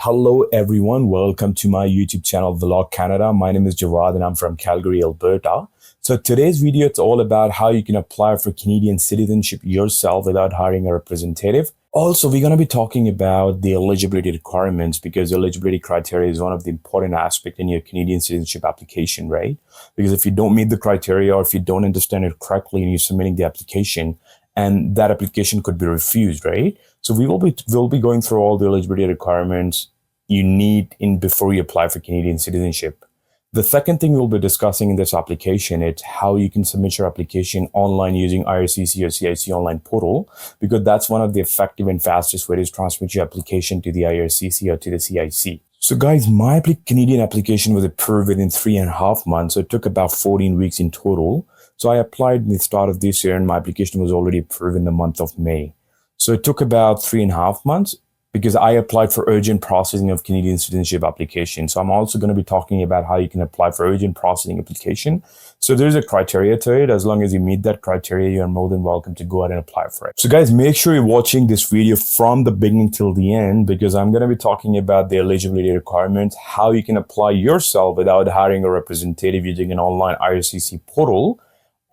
Hello everyone, welcome to my YouTube channel Vlog Canada. My name is Jawad and I'm from Calgary, Alberta. So today's video is all about how you can apply for Canadian citizenship yourself without hiring a representative. Also, we're going to be talking about the eligibility requirements because eligibility criteria is one of the important aspects in your Canadian citizenship application, right? Because if you don't meet the criteria or if you don't understand it correctly and you're submitting the application, and that application could be refused, right? So we'll be going through all the eligibility requirements you need in before you apply for Canadian citizenship. The second thing we'll be discussing in this application is how you can submit your application online using IRCC or CIC online portal, because that's one of the effective and fastest ways to transmit your application to the IRCC or to the CIC. So guys, my Canadian application was approved within 3.5 months. So it took about 14 weeks in total. So I applied in the start of this year and my application was already approved in the month of May. So it took about 3.5 months because I applied for urgent processing of Canadian citizenship application. So I'm also going to be talking about how you can apply for urgent processing application. So there's a criteria to it. As long as you meet that criteria, you're more than welcome to go ahead and apply for it. So guys, make sure you're watching this video from the beginning till the end because I'm going to be talking about the eligibility requirements, how you can apply yourself without hiring a representative using an online IRCC portal.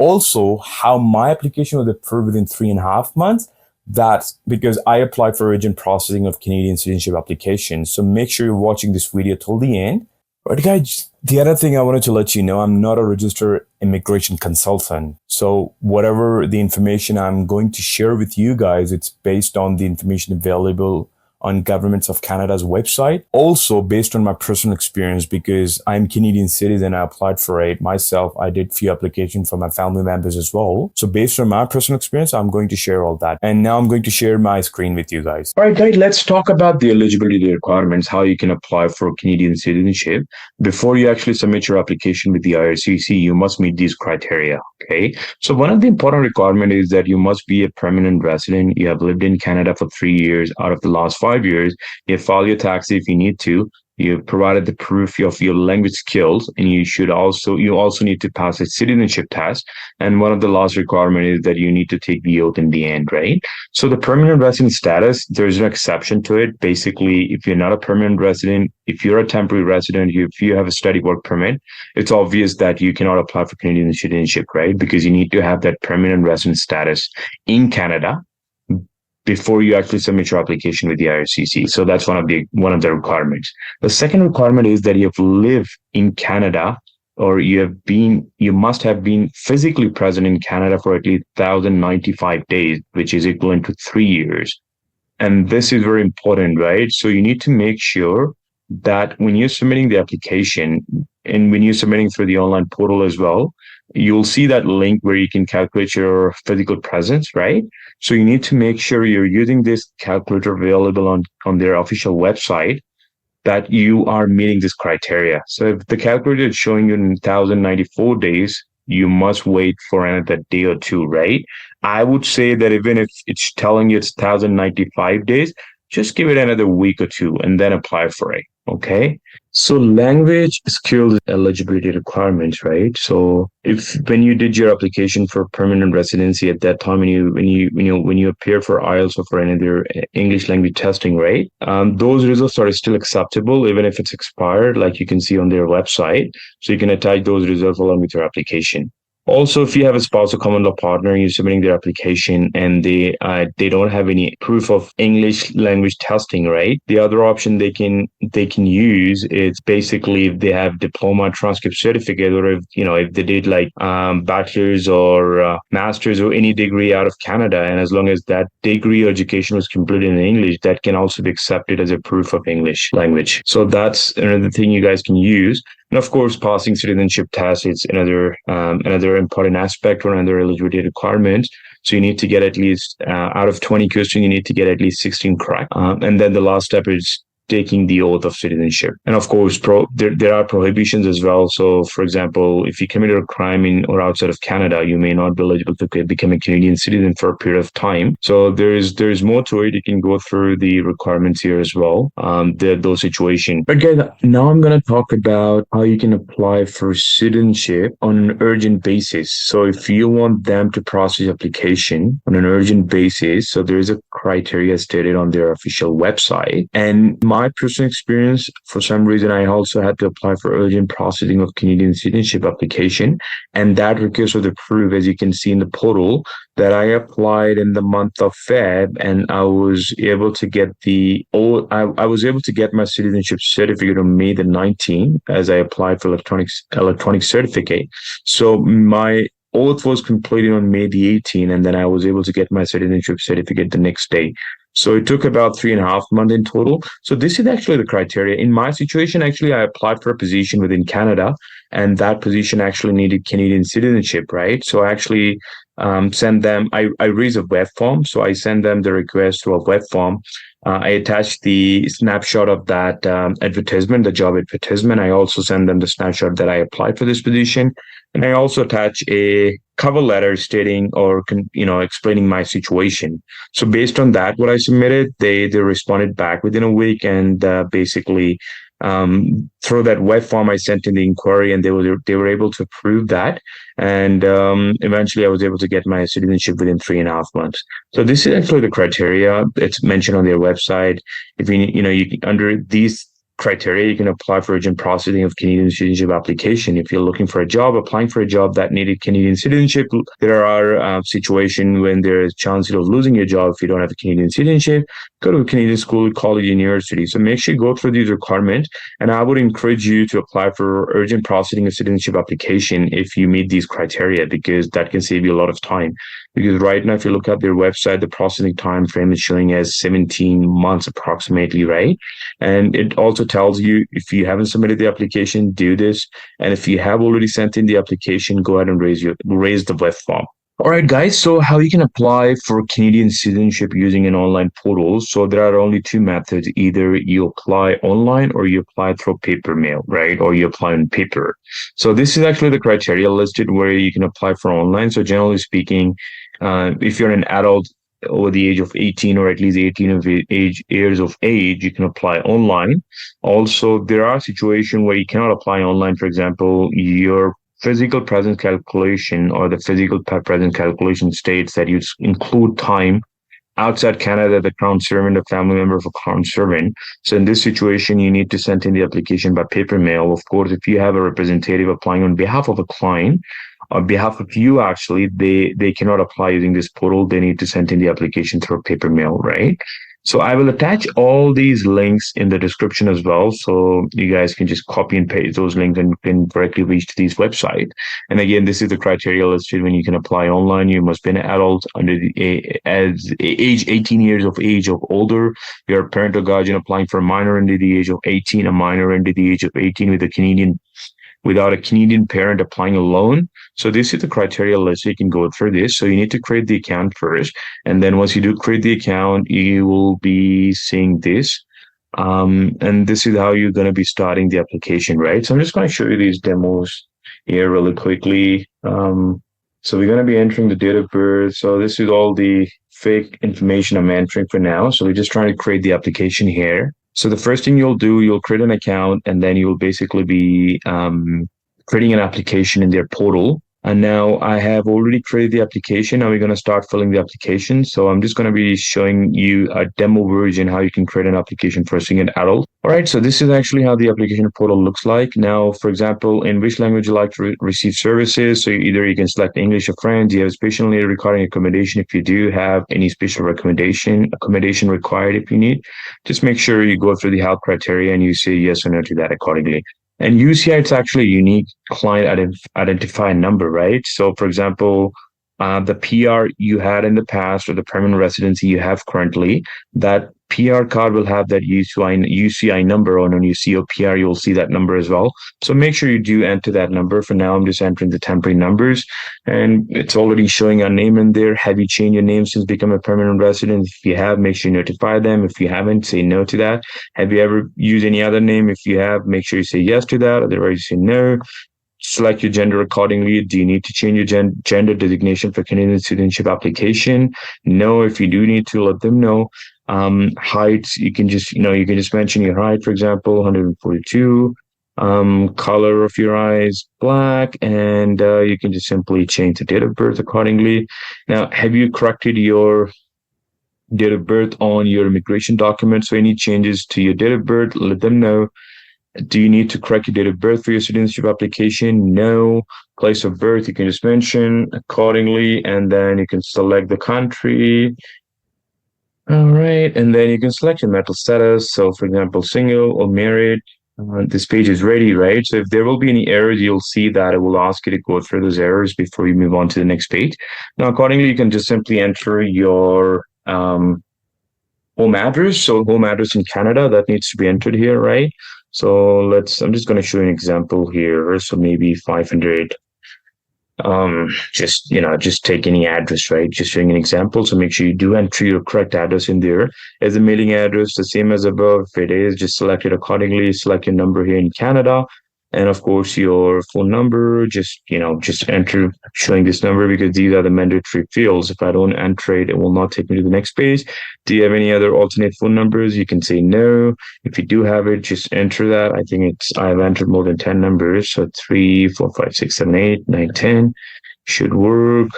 Also, how my application was approved within 3.5 months. That's because I applied for urgent processing of Canadian citizenship application. So make sure you're watching this video till the end. But guys, the other thing I wanted to let you know, I'm not a registered immigration consultant. So whatever the information I'm going to share with you guys, it's based on the information available on Governments of Canada's website. Also based on my personal experience because I'm Canadian citizen, I applied for it myself. I did few applications for my family members as well. So based on my personal experience, I'm going to share all that. And now I'm going to share my screen with you guys. All right, guys, let's talk about the eligibility requirements, how you can apply for Canadian citizenship. Before you actually submit your application with the IRCC, you must meet these criteria, okay? So one of the important requirements is that you must be a permanent resident. You have lived in Canada for 3 years out of the last 5 years. You file your tax if you need to. You provided the proof of your language skills, and you also need to pass a citizenship test. And one of the last requirements is that you need to take the oath in the end, right? So the permanent resident status, there's an exception to it. Basically, if you're not a permanent resident, if you're a temporary resident, if you have a study work permit, it's obvious that you cannot apply for Canadian citizenship, right? Because you need to have that permanent resident status in Canada before you actually submit your application with the IRCC. So that's one of the requirements. The second requirement is that you have lived in Canada or you must have been physically present in Canada for at least 1,095 days, which is equivalent to 3 years. And this is very important, right? So you need to make sure that when you're submitting the application and when you're submitting through the online portal as well, you'll see that link where you can calculate your physical presence, right? So you need to make sure you're using this calculator available on their official website, that you are meeting this criteria. So if the calculator is showing you in 1,094 days, you must wait for another day or two, right? I would say that even if it's telling you it's 1,095 days, just give it another week or two and then apply for it. Okay. So language skills eligibility requirements, right? So when you did your application for permanent residency at that time, when you appear for IELTS or for any other English language testing, right? Those results are still acceptable even if it's expired, like you can see on their website. So you can attach those results along with your application. Also, if you have a spouse or common law partner, you're submitting their application and they don't have any proof of English language testing, right? The other option they can use is basically if they have diploma, transcript, certificate, or if they did like bachelor's or master's or any degree out of Canada, and as long as that degree or education was completed in English, that can also be accepted as a proof of English language. So that's another thing you guys can use. And of course, passing citizenship test is another important aspect or another eligibility requirement. So you need to get at least out of 20 questions, you need to get at least 16 correct. And then the last step is taking the oath of citizenship. And of course, there are prohibitions as well. So for example, if you committed a crime in or outside of Canada, you may not be eligible to become a Canadian citizen for a period of time. So there's more to it. You can go through the requirements here as well, those situations. But guys, now I'm going to talk about how you can apply for citizenship on an urgent basis. So if you want them to process application on an urgent basis, so there is a criteria stated on their official website. And my my personal experience, for some reason, I also had to apply for urgent processing of Canadian citizenship application. And that request was approved, as you can see in the portal, that I applied in the month of Feb, and I was able to get I was able to get my citizenship certificate on May the 19th as I applied for electronic certificate. So my oath was completed on May the 18th, and then I was able to get my citizenship certificate the next day. So it took about 3.5 months in total. So this is actually the criteria. In my situation, actually, I applied for a position within Canada, and that position actually needed Canadian citizenship, right? So I actually send them, I raise a web form. So I send them the request to a web form. I attach the snapshot of that advertisement, the job advertisement. I also send them the snapshot that I applied for this position. And I also attach a cover letter stating or, explaining my situation. So based on that, what I submitted, they responded back within a week, and basically through that web form, I sent in the inquiry, and they were able to approve that. And eventually, I was able to get my citizenship within 3.5 months. So this is actually the criteria. It's mentioned on their website. If under these criteria, you can apply for urgent processing of Canadian citizenship application. If you're looking for a job, applying for a job that needed Canadian citizenship, there are situations when there is chance of losing your job if you don't have a Canadian citizenship. Go to a Canadian school, college, university. So make sure you go through these requirements. And I would encourage you to apply for urgent processing of citizenship application if you meet these criteria, because that can save you a lot of time. Because right now, if you look at their website, the processing time frame is showing as 17 months approximately, right? And it also tells you, if you haven't submitted the application, do this. And if you have already sent in the application, go ahead and raise the web form. All right, guys. So how you can apply for Canadian citizenship using an online portal. So there are only two methods. Either you apply online or you apply through paper mail, right? Or you apply on paper. So this is actually the criteria listed where you can apply for online. So generally speaking, if you're an adult over the age of 18 or at least 18 years of age, you can apply online. Also, there are situations where you cannot apply online. For example, your physical presence calculation or the physical presence calculation states that you include time outside Canada, the crown servant, a family member of a crown servant. So in this situation, you need to send in the application by paper mail. Of course, if you have a representative applying on behalf of a client, on behalf of you, actually, they cannot apply using this portal. They need to send in the application through paper mail, right? So I will attach all these links in the description as well. So you guys can just copy and paste those links and can directly reach to these website. And again, this is the criteria listed when you can apply online. You must be an adult under the age 18 years of age or older. You're a parent or guardian applying for a minor under the age of 18, a minor under the age of 18 without a Canadian parent applying alone. So this is the criteria list. You can go through this. So you need to create the account first. And then once you do create the account, you will be seeing this. And this is how you're going to be starting the application, right? So I'm just going to show you these demos here really quickly. So we're going to be entering the date of birth. So this is all the fake information I'm entering for now. So we're just trying to create the application here. So the first thing you'll do, you'll create an account, and then you'll basically be creating an application in their portal. And now I have already created the application. Now we're going to start filling the application. So I'm just going to be showing you a demo version, how you can create an application for a single adult. All right, so this is actually how the application portal looks like. Now, for example, in which language you like to receive services. So either you can select English or French. You have special need requiring accommodation. If you do have any special accommodation required if you need, just make sure you go through the help criteria and you say yes or no to that accordingly. And UCI, it's actually a unique client identifier number, right? So, for example, the PR you had in the past or the permanent residency you have currently, that PR card will have that UCI number, or when you see your PR, you'll see that number as well. So make sure you do enter that number. For now, I'm just entering the temporary numbers, and it's already showing our name in there. Have you changed your name since becoming a permanent resident? If you have, make sure you notify them. If you haven't, say no to that. Have you ever used any other name? If you have, make sure you say yes to that. Otherwise, you say no. Select your gender accordingly. Do you need to change your gender designation for Canadian citizenship application? No. If you do need to, let them know. Height, you can just mention your height, for example, 142. Color of your eyes, black, and you can just simply change the date of birth accordingly. Now, have you corrected your date of birth on your immigration document. So any changes to your date of birth, let them know. Do you need to correct your date of birth for your citizenship application? No. Place of birth, you can just mention accordingly, and then you can select the country. All right, and then you can select your marital status. So, for example, single or married. This page is ready, right? So if there will be any errors, you'll see that it will ask you to go through those errors before you move on to the next page. Now, accordingly, you can just simply enter your home address. So home address in Canada, that needs to be entered here, right? So I'm just going to show you an example here. So maybe 500, just take any address, right? Just showing an example. So make sure you do enter your correct address in there. As the mailing address, the same as above. If it is, just select it accordingly. Select your number here in Canada. And of course, your phone number, just enter showing this number, because these are the mandatory fields. If I don't enter it, it will not take me to the next page. Do you have any other alternate phone numbers? You can say no. If you do have it, just enter that. I think I've entered more than 10 numbers. So 3, 4, 5, 6, 7, 8, 9, 10 should work.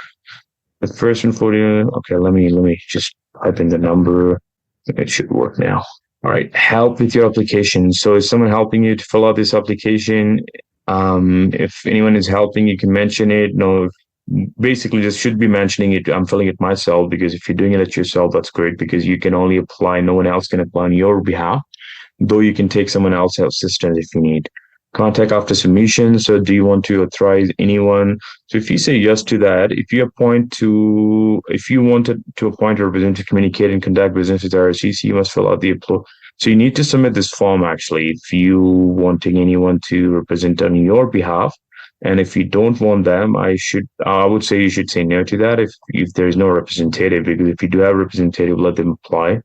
The first one for you. Okay, let me just type in the number. It should work now. All right, help with your application. So is someone helping you to fill out this application? If anyone is helping, you can mention it. No, basically just should be mentioning it. I'm filling it myself, because if you're doing it yourself, that's great, because you can only apply. No one else can apply on your behalf, though you can take someone else's assistance if you need. Contact after submission. So do you want to authorize anyone? So if you say yes to that, if you wanted to appoint a representative to communicate and conduct business with RSCC, you must fill out the so you need to submit this form actually if you wanting anyone to represent on your behalf. And if you don't want them, I would say you should say no to that if there's no representative, because if you do have a representative, let them apply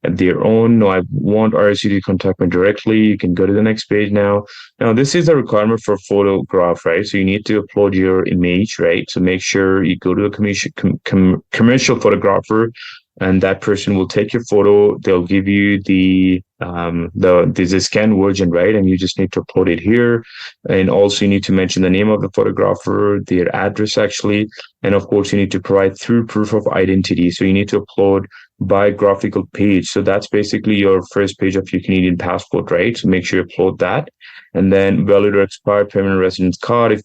at their own. No, I want RSC to contact me directly. You can go to the next page now. Now, this is a requirement for photograph, right? So you need to upload your image, right? So make sure you go to a commercial photographer, and that person will take your photo. They'll give you the scanned version, right? And you just need to upload it here. And also you need to mention the name of the photographer, their address actually. And of course you need to provide through proof of identity. So you need to upload biographical page. So that's basically your first page of your Canadian passport, right? So make sure you upload that. And then valid or expired permanent residence card,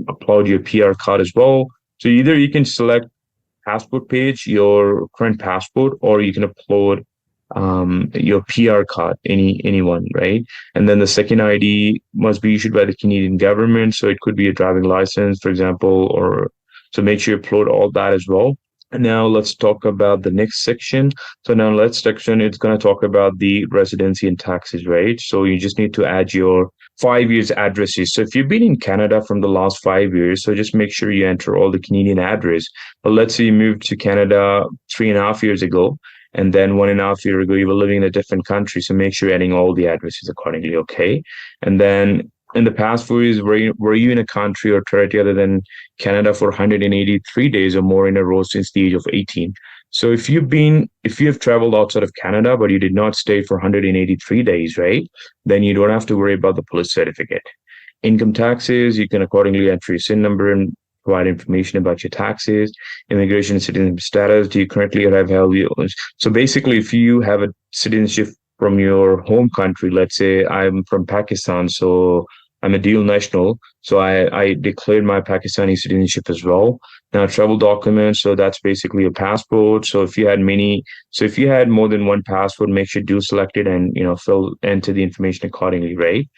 upload your PR card as well. So either you can select passport page, your current passport, or you can upload your PR card, anyone, right? And then the second ID must be issued by the Canadian government. So it could be a driving license, for example, so make sure you upload all that as well. And now let's talk about the next section. So now next section, it's going to talk about the residency and taxes, right? So you just need to add your 5 years addresses. So if you've been in Canada from the last 5 years, so just make sure you enter all the Canadian address. But let's say you moved to Canada 3.5 years ago, and then 1.5 years ago, you were living in a different country. So make sure you're adding all the addresses accordingly, okay? And then in the past 4 years, were you in a country or territory other than Canada for 183 days or more in a row since the age of 18? So if you have traveled outside of Canada, but you did not stay for 183 days, right? Then you don't have to worry about the police certificate. Income taxes, you can accordingly enter your SIN number and provide information about your taxes. Immigration and citizenship status, do you currently have so basically, if you have a citizenship from your home country, let's say I'm from Pakistan, so I'm a dual national, so I declared my Pakistani citizenship as well. Now, travel documents, so that's basically a passport. So if you had more than one passport, make sure do select it and enter the information accordingly, right?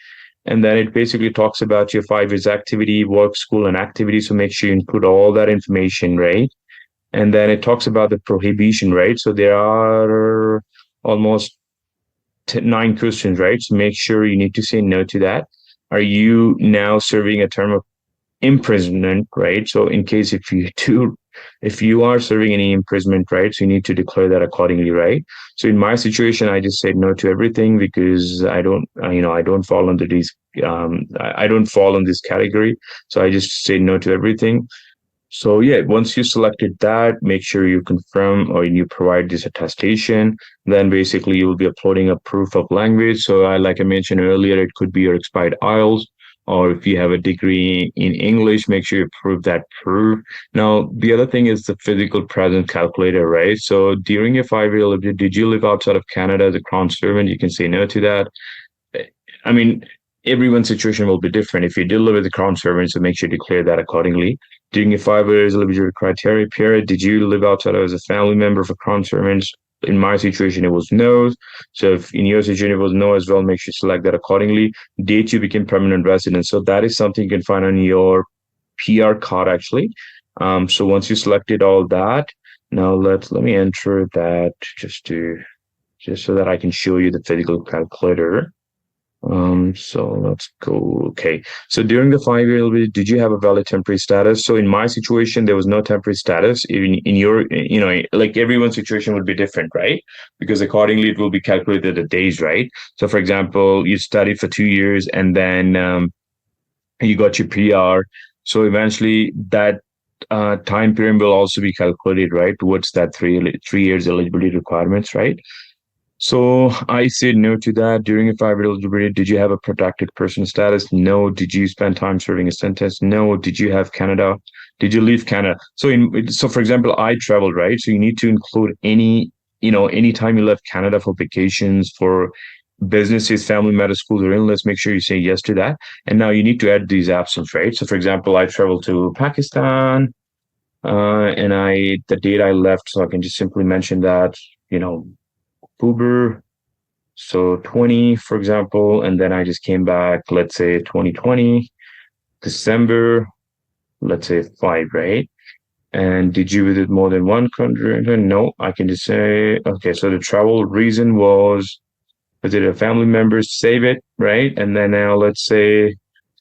And then it basically talks about your 5 years activity, work, school, and activity. So make sure you include all that information, right? And then it talks about the prohibition, right? So there are almost 9 questions, right? So make sure you need to say no to that. Are you now serving a term of imprisonment, right? So in case if you are serving any imprisonment, right? So you need to declare that accordingly, right? So in my situation, I just said no to everything because I don't fall under these, I don't fall in this category. So I just say no to everything. So yeah, once you selected that, make sure you confirm or you provide this attestation. Then basically you will be uploading a proof of language. So like I mentioned earlier, it could be your expired IELTS or if you have a degree in English, make sure you prove that proof. Now, the other thing is the physical presence calculator, right? So during your 5 year eligibility, did you live outside of Canada as a crown servant? You can say no to that. I mean, everyone's situation will be different. If you did live as a crown servant, so make sure you declare that accordingly. During your 5 years eligibility criteria period, did you live outside as a family member of a crown servant? In my situation, it was no. So if in your situation it was no as well, make sure you select that accordingly. Date you became permanent resident. So that is something you can find on your PR card actually. So once you selected all that, now let me enter that just so that I can show you the physical calculator. So let's go. Okay. So during the 5 year eligibility, did you have a valid temporary status? So in my situation, there was no temporary status. In your, like everyone's situation would be different, right? Because accordingly, it will be calculated the days, right? So for example, you studied for 2 years and then you got your PR. So eventually that time period will also be calculated, right? Towards that 3 years eligibility requirements, right? So I said no to that. During a 5 year eligibility, did you have a protected person status? No. Did you spend time serving a sentence? No. Did you have Canada? Did you leave Canada? So for example, I traveled, right? So you need to include any time you left Canada for vacations, for businesses, family matters, schools, or illness. Make sure you say yes to that. And now you need to add these absence, right? So for example, I traveled to Pakistan, and the date I left, so I can just simply mention that, October, so 20, for example, and then I just came back, let's say 2020, December, let's say 5, right? And did you visit more than one country? No, I can just say, okay, so the travel reason was visit a family member, save it, right? And then now let's say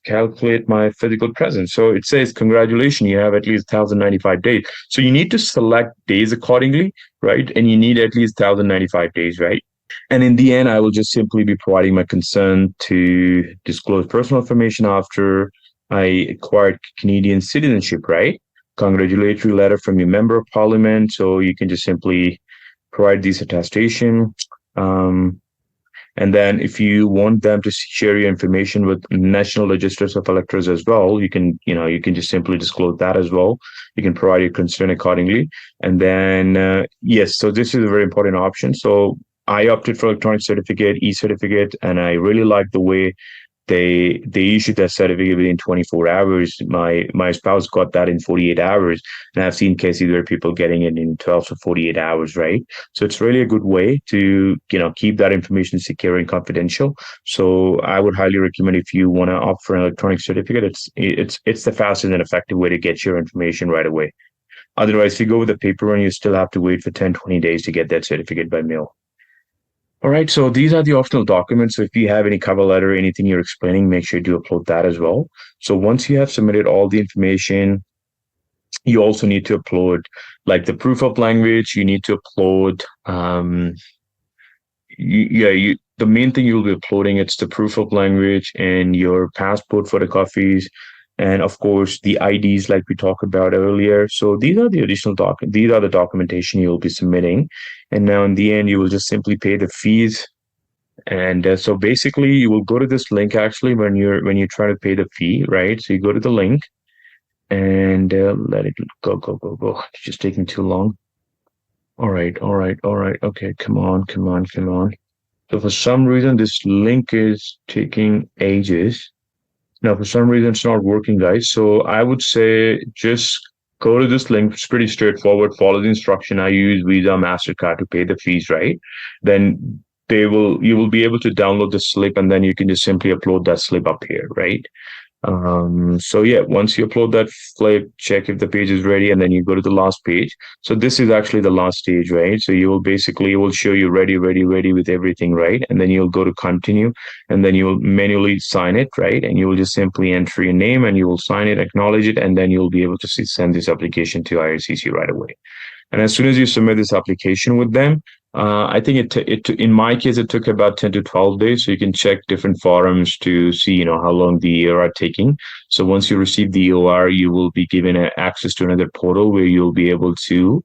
calculate my physical presence. So it says, congratulations, you have at least 1,095 days. So you need to select days accordingly, right? And you need at least 1,095 days, right? And in the end, I will just simply be providing my consent to disclose personal information after I acquired Canadian citizenship, right? Congratulatory letter from your member of parliament. So you can just simply provide this attestation. And then if you want them to share your information with national registers of electors as well, you can just simply disclose that as well. You can provide your concern accordingly. And then, yes, so this is a very important option. So I opted for electronic certificate, e-certificate, and I really like the way they issued that certificate within 24 hours. My spouse got that in 48 hours, and I've seen cases where people getting it in 12 to 48 hours, right? So it's really a good way to keep that information secure and confidential. So I would highly recommend, if you want to opt for an electronic certificate, it's the fastest and effective way to get your information right away. Otherwise, if you go with the paper one, you still have to wait for 10-20 days to get that certificate by mail. All right, so these are the optional documents. So if you have any cover letter, anything you're explaining, make sure you do upload that as well. So once you have submitted all the information, you also need to upload like the proof of language. You need to upload, the main thing you'll be uploading, it's the proof of language and your passport photocopies, and of course the IDs like we talked about earlier. So these are the additional these are the documentation you'll be submitting. And now in the end, you will just simply pay the fees. And so basically you will go to this link actually when you try to pay the fee, right? So you go to the link and let it go. It's just taking too long. All right. Okay, come on. So for some reason, this link is taking ages. Now, for some reason, it's not working, guys. So I would say just go to this link. It's pretty straightforward. Follow the instruction. I use Visa, MasterCard to pay the fees, right? Then you will be able to download the slip, and then you can just simply upload that slip up here, right? So yeah, once you upload that slip, check if the page is ready, and then you go to the last page. So this is actually the last stage, right? So it will show you ready with everything, right? And then you'll go to continue, and then you'll manually sign it, right? And you will just simply enter your name, and you will sign it, acknowledge it, and then you'll be able to send this application to IRCC right away. And as soon as you submit this application with them, I think in my case, it took about 10 to 12 days. So you can check different forums to see, how long the EOR are taking. So once you receive the EOR, you will be given access to another portal where you'll be able to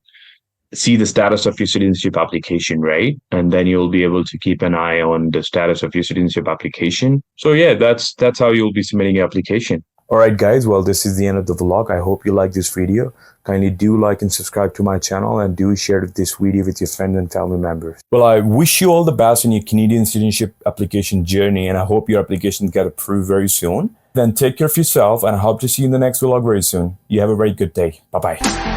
see the status of your citizenship application, right? And then you'll be able to keep an eye on the status of your citizenship application. So yeah, that's how you'll be submitting your application. All right, guys. Well, this is the end of the vlog. I hope you like this video. Kindly do like and subscribe to my channel, and do share this video with your friends and family members. Well, I wish you all the best in your Canadian citizenship application journey, and I hope your applications get approved very soon. Then take care of yourself, and I hope to see you in the next vlog very soon. You have a very good day. Bye-bye.